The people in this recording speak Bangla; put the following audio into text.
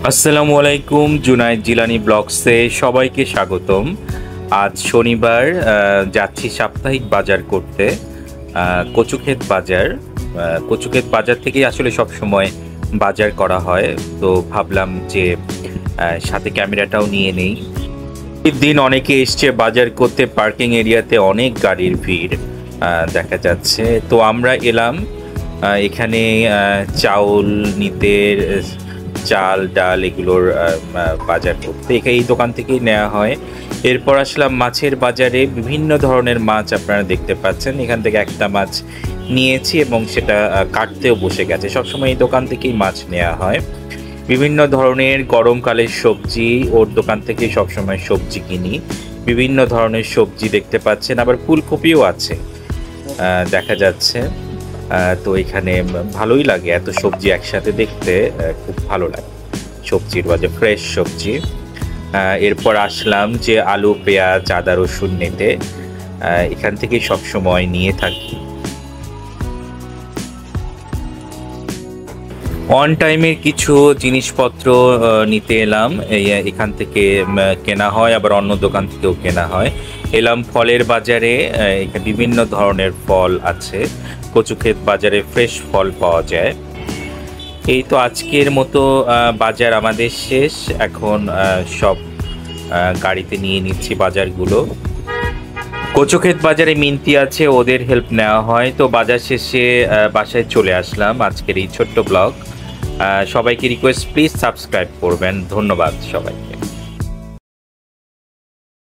আসসালামু আলাইকুম, জুনায়েদ জিলানী ব্লগসে সবাইকে স্বাগতম। আজ শনিবার, যাচ্ছি সাপ্তাহিক বাজার করতে কচুক্ষেত বাজার। কচুক্ষেত বাজার থেকেই আসলে সব সময় বাজার করা হয়, তো ভাবলাম যে সাথে ক্যামেরাটাও নিয়ে নেই। দিন অনেকে এসছে বাজার করতে, পার্কিং এরিয়াতে অনেক গাড়ির ভিড় দেখা যাচ্ছে। তো আমরা এলাম এখানে চাউল নিতে, চাল ডাল এগুলোর বাজার করতে। এই দোকান থেকেই নেওয়া হয়। এরপর আসলাম মাছের বাজারে। বিভিন্ন ধরনের মাছ আপনারা দেখতে পাচ্ছেন। এখান থেকে একটা মাছ নিয়েছি এবং সেটা কাটতেও বসে গেছে। সবসময় এই দোকান থেকেই মাছ নেওয়া হয়। বিভিন্ন ধরনের গরমকালের সবজি ওর দোকান থেকে সবসময় সবজি কিনি। বিভিন্ন ধরনের সবজি দেখতে পাচ্ছেন, আবার ফুলকপিও আছে দেখা যাচ্ছে। তো এখানে ভালোই লাগে, এত সবজি একসাথে দেখতে খুব ভালো লাগে। সবজির বাজার, ফ্রেশ সবজি। এরপর আসলাম যে আলু পেঁয়াজ আদা রসুন নিতে। এখান থেকে সবসময় নিয়ে থাকি। অন টাইমের কিছু জিনিসপত্র নিতে এলাম। এখান থেকে কেনা হয়, আবার অন্য দোকান থেকেও কেনা হয়। এলাম ফলের বাজারে। এখানে বিভিন্ন ধরনের ফল আছে। কচুক্ষেত বাজারে ফ্রেশ ফল পাওয়া যায়। এই তো আজকের মতো বাজার আমাদের শেষ। এখন সব গাড়িতে নিয়ে নিচ্ছি বাজারগুলো। কচুক্ষেত বাজারে মিন্তি আছে, ওদের হেল্প নেওয়া হয়। তো বাজার শেষে বাসায় চলে আসলাম। আজকের এই ছোট্ট ব্লগ। সবাইকে রিকোয়েস্ট, প্লিজ সাবস্ক্রাইব করবেন। ধন্যবাদ সবাইকে।